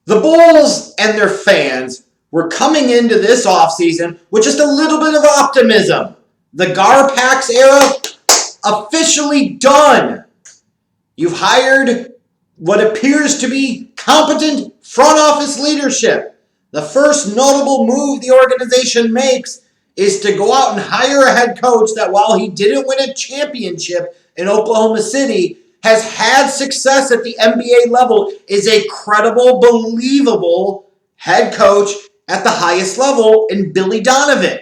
The Bulls and their fans were coming into this offseason with just a little bit of optimism. The Garpax era officially done. You've hired what appears to be competent front office leadership. The first notable move the organization makes is to go out and hire a head coach that, while he didn't win a championship in Oklahoma City, has had success at the NBA level, is a credible, believable head coach at the highest level in Billy Donovan.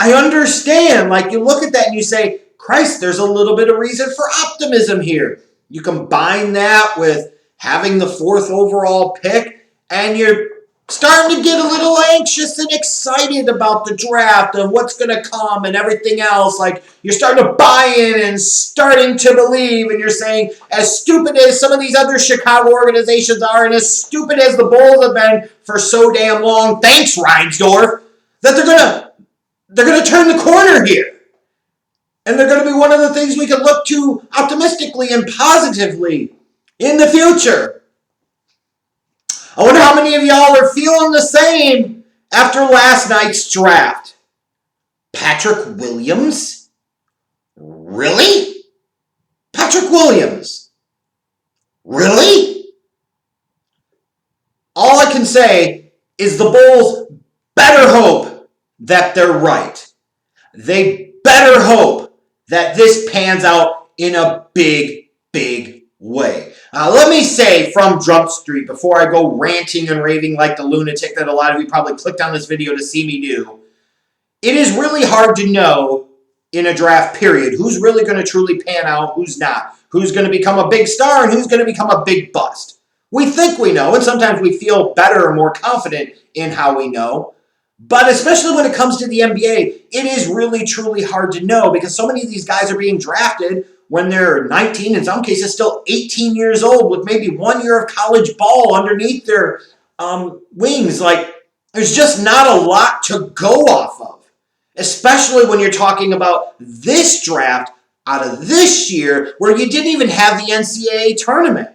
I understand. Like, you look at that and you say, Christ, there's a little bit of reason for optimism here. You combine that with having the 4th overall pick, and you're starting to get a little anxious and excited about the draft and what's going to come and everything else. Like, you're starting to buy in and starting to believe, and you're saying, as stupid as some of these other Chicago organizations are, and as stupid as the Bulls have been for so damn long, thanks Reinsdorf, that they're going to turn the corner here. And they're going to be one of the things we can look to optimistically and positively in the future. I wonder how many of y'all are feeling the same after last night's draft. Patrick Williams? Really? Patrick Williams? Really? All I can say is the Bulls better hope that they're right. They better hope that this pans out in a big, big way. Let me say from Jump Street, before I go ranting and raving like the lunatic that a lot of you probably clicked on this video to see me do, it is really hard to know in a draft period who's really going to truly pan out, who's not, who's going to become a big star, and who's going to become a big bust. We think we know, and sometimes we feel better and more confident in how we know. But especially when it comes to the NBA, it is really, truly hard to know, because so many of these guys are being drafted when they're 19, in some cases still 18 years old, with maybe 1 year of college ball underneath their wings. Like, there's just not a lot to go off of, especially when you're talking about this draft out of this year where you didn't even have the NCAA tournament.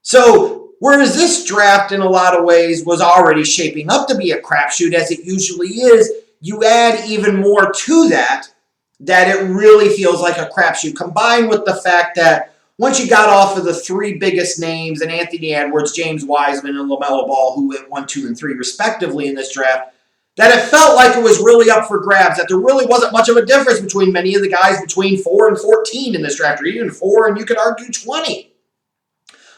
So, whereas this draft, in a lot of ways, was already shaping up to be a crapshoot, as it usually is, you add even more to that it really feels like a crapshoot, combined with the fact that once you got off of the 3 biggest names, and Anthony Edwards, James Wiseman, and LaMelo Ball, who went 1, 2, and 3 respectively in this draft, that it felt like it was really up for grabs, that there really wasn't much of a difference between many of the guys between 4 and 14 in this draft, or even 4 and you could argue 20.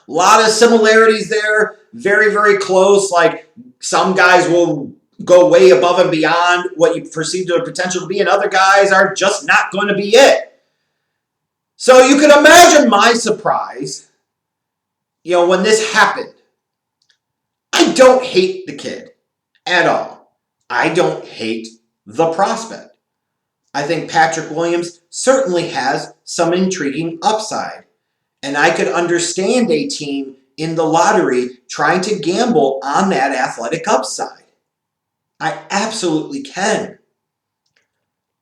A lot of similarities there, very, very close. Like, some guys will go way above and beyond what you perceive their potential to be, and other guys are just not going to be it. So you can imagine my surprise, when this happened. I don't hate the kid at all. I don't hate the prospect. I think Patrick Williams certainly has some intriguing upside. And I could understand a team in the lottery trying to gamble on that athletic upside. I absolutely can.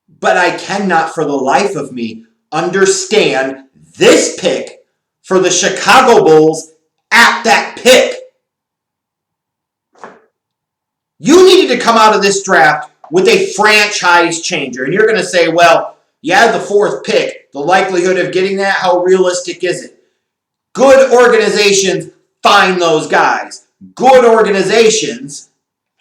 But I cannot for the life of me understand this pick for the Chicago Bulls at that pick. You needed to come out of this draft with a franchise changer. And you're going to say, well, you had the 4th pick. The likelihood of getting that, how realistic is it? Good organizations find those guys. Good organizations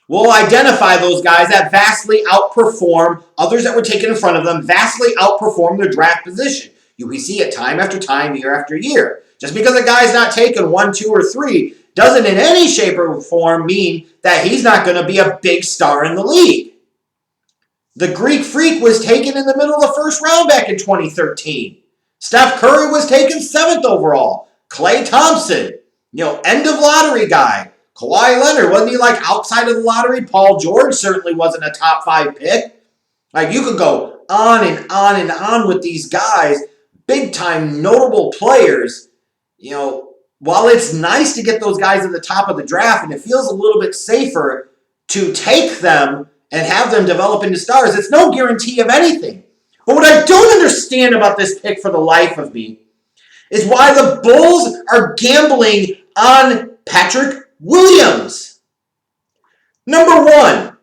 will identify those guys that vastly outperform others that were taken in front of them, vastly outperform their draft position. You can see it time after time, year after year. Just because a guy's not taken 1, 2, or 3 doesn't in any shape or form mean that he's not going to be a big star in the league. The Greek Freak was taken in the middle of the 1st round back in 2013. Steph Curry was taken 7th overall. Klay Thompson, end of lottery guy. Kawhi Leonard, wasn't he like outside of the lottery? Paul George certainly wasn't a top 5 pick. Like, you could go on and on and on with these guys, big time notable players. While it's nice to get those guys at the top of the draft, and it feels a little bit safer to take them and have them develop into stars, it's no guarantee of anything. But what I don't understand about this pick for the life of me is why the Bulls are gambling on Patrick Williams. Number one,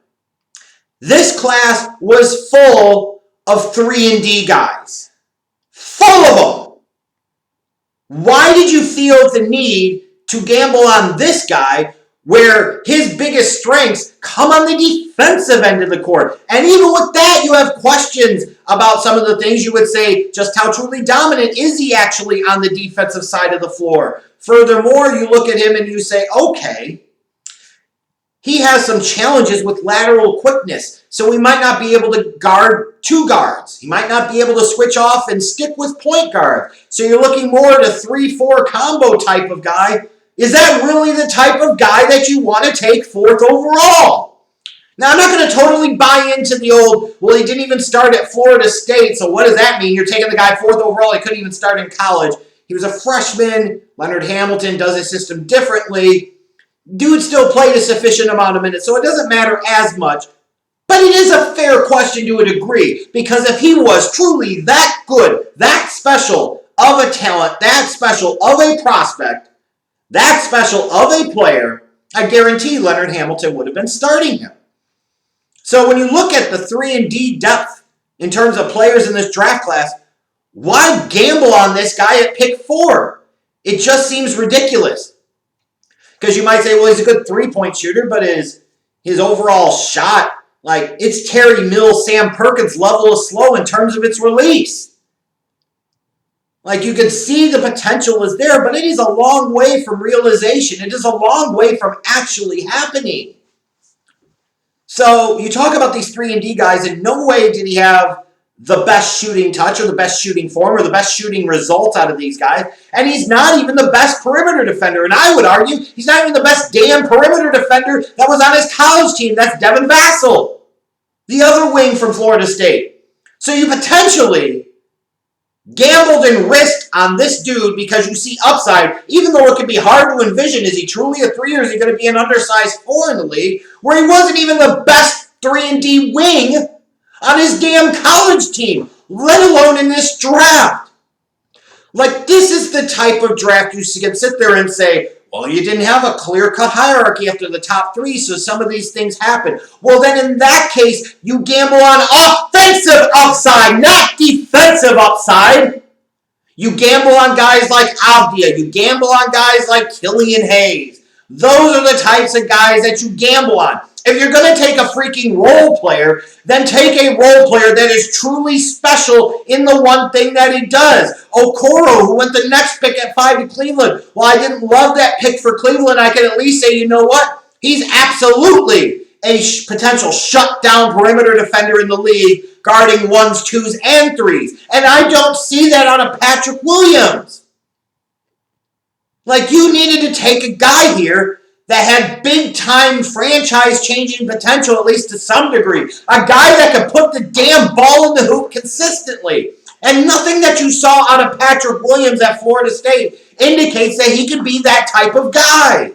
this class was full of 3-and-D guys. Full of them. Why did you feel the need to gamble on this guy where his biggest strengths come on the defensive end of the court? And even with that, you have questions about some of the things. You would say, just how truly dominant is he actually on the defensive side of the floor? Furthermore, you look at him and you say, okay, he has some challenges with lateral quickness, so we might not be able to guard two guards. He might not be able to switch off and stick with point guard. So you're looking more at a 3-4 combo type of guy. Is that really the type of guy that you want to take fourth overall? Now, I'm not going to totally buy into the old, well, he didn't even start at Florida State, so what does that mean? You're taking the guy fourth overall. He couldn't even start in college. He was a freshman. Leonard Hamilton does his system differently. Dude still played a sufficient amount of minutes, so it doesn't matter as much. But it is a fair question to a degree, because if he was truly that good, that special of a talent, that special of a prospect, that special of a player, I guarantee Leonard Hamilton would have been starting him. So when you look at the 3-and-D depth in terms of players in this draft class, why gamble on this guy at pick 4? It just seems ridiculous. Because you might say, well, he's a good three-point shooter, but his overall shot, like, it's Terry Mills, Sam Perkins level of slow in terms of its release. Like, you can see the potential is there, but it is a long way from realization. It is a long way from actually happening. So you talk about these 3-and-D guys, in no way did he have the best shooting touch or the best shooting form or the best shooting results out of these guys. And he's not even the best perimeter defender. And I would argue he's not even the best damn perimeter defender that was on his college team. That's Devin Vassell, the other wing from Florida State. So you potentially gambled and risked on this dude because you see upside, even though it could be hard to envision. Is he truly a 3 or is he going to be an undersized 4 in the league where he wasn't even the best 3-and-D wing on his damn college team, let alone in this draft? Like, this is the type of draft you can sit there and say, well, you didn't have a clear-cut hierarchy after the top 3, so some of these things happen. Well, then in that case, you gamble on offensive upside, not defensive upside. You gamble on guys like Avdia. You gamble on guys like Killian Hayes. Those are the types of guys that you gamble on. If you're going to take a freaking role player, then take a role player that is truly special in the one thing that he does. Okoro, who went the next pick at 5 to Cleveland. While I didn't love that pick for Cleveland, I can at least say, you know what? He's absolutely a potential shutdown perimeter defender in the league, guarding 1s, 2s, and 3s. And I don't see that on a Patrick Williams. Like, you needed to take a guy here that had big-time franchise-changing potential, at least to some degree. A guy that could put the damn ball in the hoop consistently. And nothing that you saw out of Patrick Williams at Florida State indicates that he could be that type of guy.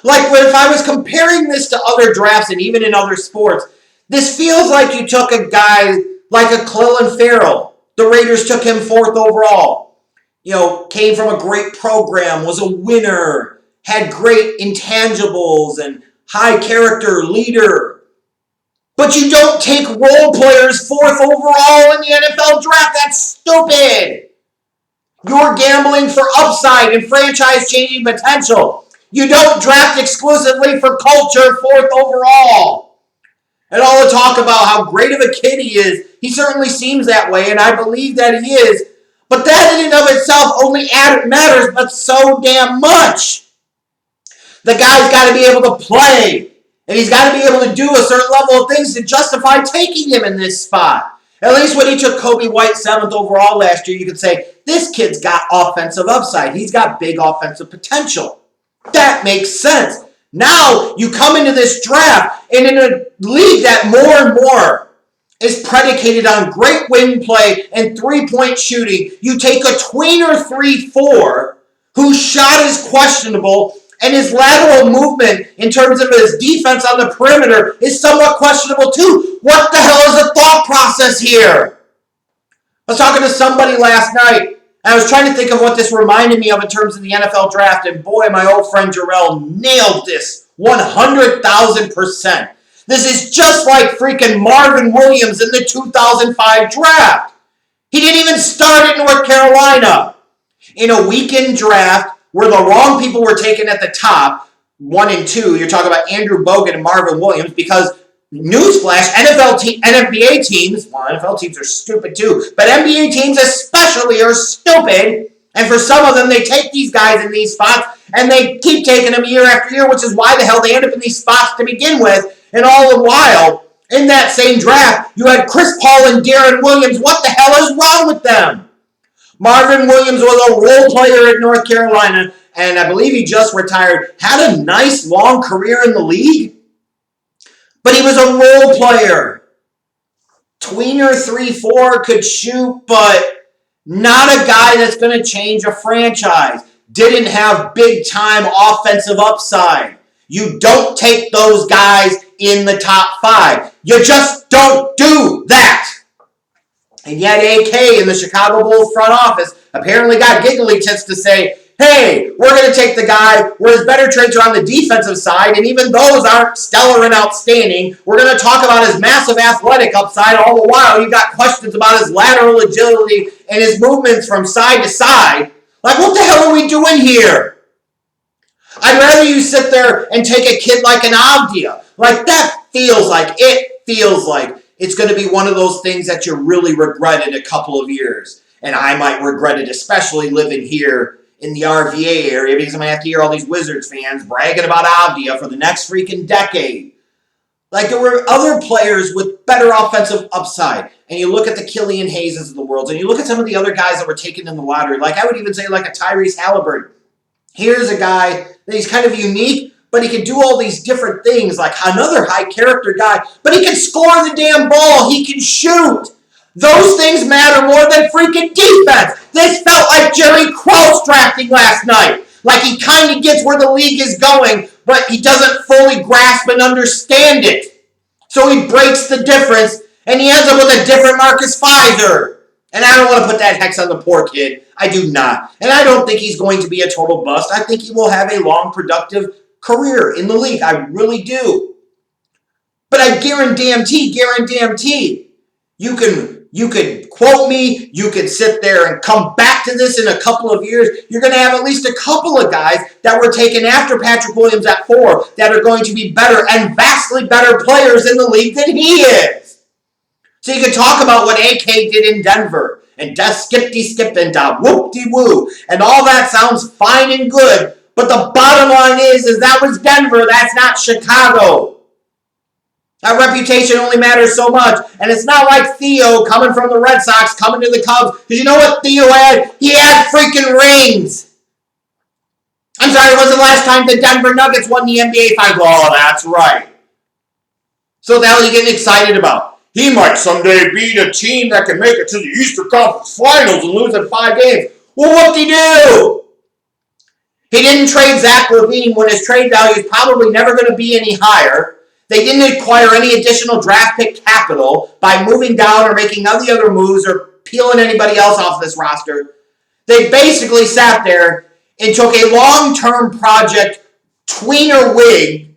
Like, if I was comparing this to other drafts and even in other sports, this feels like you took a guy like a Clelin Ferrell. The Raiders took him 4th overall. You know, came from a great program, was a winner, had great intangibles and high character leader. But you don't take role players 4th overall in the NFL draft. That's stupid. You're gambling for upside and franchise-changing potential. You don't draft exclusively for culture 4th overall. And all the talk about how great of a kid he is, he certainly seems that way, and I believe that he is. But that in and of itself only matters but so damn much. The guy's got to be able to play, and he's got to be able to do a certain level of things to justify taking him in this spot. At least when he took Kobe White 7th overall last year, you could say, this kid's got offensive upside. He's got big offensive potential. That makes sense. Now you come into this draft, and in a league that more and more is predicated on great wing play and three-point shooting, you take a tweener 3-4 whose shot is questionable, and his lateral movement in terms of his defense on the perimeter is somewhat questionable too. What the hell is the thought process here? I was talking to somebody last night, And I was trying to think of what this reminded me of in terms of the NFL draft, and boy, my old friend Jarrell nailed this 100,000%. This is just like freaking Marvin Williams in the 2005 draft. He didn't even start at North Carolina. In a weekend draft where the wrong people were taken at the top, 1 and 2, you're talking about Andrew Bogut and Marvin Williams, because newsflash, NBA teams, well, NFL teams are stupid too, but NBA teams especially are stupid, and for some of them, they take these guys in these spots, and they keep taking them year after year, which is why the hell they end up in these spots to begin with, and all the while, in that same draft, you had Chris Paul and Deron Williams. What the hell is wrong with them? Marvin Williams was a role player at North Carolina, and I believe he just retired, had a nice long career in the league, but he was a role player. Tweener 3-4, could shoot, but not a guy that's going to change a franchise. Didn't have big-time offensive upside. You don't take those guys in the top 5. You just don't do that. And yet AK in the Chicago Bulls front office apparently got giggly tits to say, hey, we're going to take the guy where his better traits are on the defensive side, and even those aren't stellar and outstanding. We're going to talk about his massive athletic upside. All the while, you got questions about his lateral agility and his movements from side to side. Like, what the hell are we doing here? I'd rather you sit there and take a kid like an Avdia. Like, that feels like it's going to be one of those things that you really regret in a couple of years. And I might regret it, especially living here in the RVA area, because I'm going to have to hear all these Wizards fans bragging about Avdia for the next freaking decade. Like, there were other players with better offensive upside. And you look at the Killian Hayes of the world, and you look at some of the other guys that were taken in the lottery. Like, I would even say like a Tyrese Halliburton. Here's a guy that he's kind of unique, but he can do all these different things, like another high-character guy. But he can score the damn ball. He can shoot. Those things matter more than freaking defense. This felt like Jerry Krause drafting last night. Like, he kind of gets where the league is going, but he doesn't fully grasp and understand it. So he breaks the difference, and he ends up with a different Marcus Fizer. And I don't want to put that hex on the poor kid. I do not. And I don't think he's going to be a total bust. I think he will have a long, productive career in the league. I really do. But I guarantee, you could quote me, you could sit there and come back to this in a couple of years. You're going to have at least a couple of guys that were taken after Patrick Williams at 4 that are going to be better and vastly better players in the league than he is. So you can talk about what AK did in Denver, and skip and whoop-de-woo, and all that sounds fine and good, but the bottom line is that was Denver, that's not Chicago. That reputation only matters so much, and it's not like Theo coming from the Red Sox, coming to the Cubs, because you know what Theo had? He had freaking rings. I'm sorry, it was the last time the Denver Nuggets won the NBA Finals. Oh, that's right. So what the hell are you getting excited about? He might someday beat a team that can make it to the Eastern Conference Finals and lose in 5 games. Well, what'd he do? He didn't trade Zach LaVine when his trade value is probably never going to be any higher. They didn't acquire any additional draft pick capital by moving down or making any other moves or peeling anybody else off this roster. They basically sat there and took a long-term project tweener wig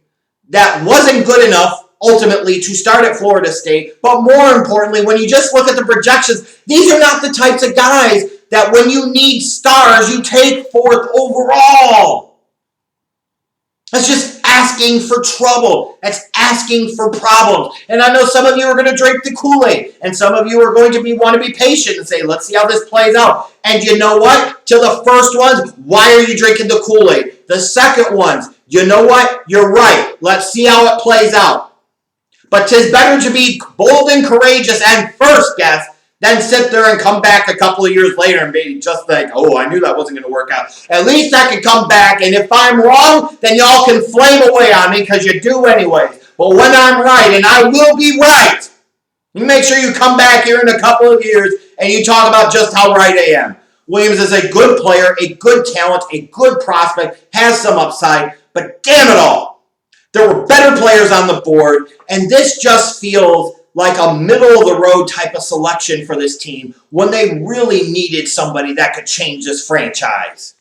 that wasn't good enough ultimately to start at Florida State. But more importantly, when you just look at the projections, these are not the types of guys that when you need stars, you take 4th overall. That's just asking for trouble. That's asking for problems. And I know some of you are going to drink the Kool-Aid, and some of you are going to want to be patient and say, let's see how this plays out. And you know what? To the first ones, why are you drinking the Kool-Aid? The second ones, you know what? You're right. Let's see how it plays out. But 'tis better to be bold and courageous and first guess than sit there and come back a couple of years later and maybe just think, oh, I knew that wasn't going to work out. At least I can come back, and if I'm wrong, then y'all can flame away on me because you do anyways. But when I'm right, and I will be right, you make sure you come back here in a couple of years and you talk about just how right I am. Williams is a good player, a good talent, a good prospect, has some upside, but damn it all. There were better players on the board, and this just feels like a middle of the road type of selection for this team when they really needed somebody that could change this franchise.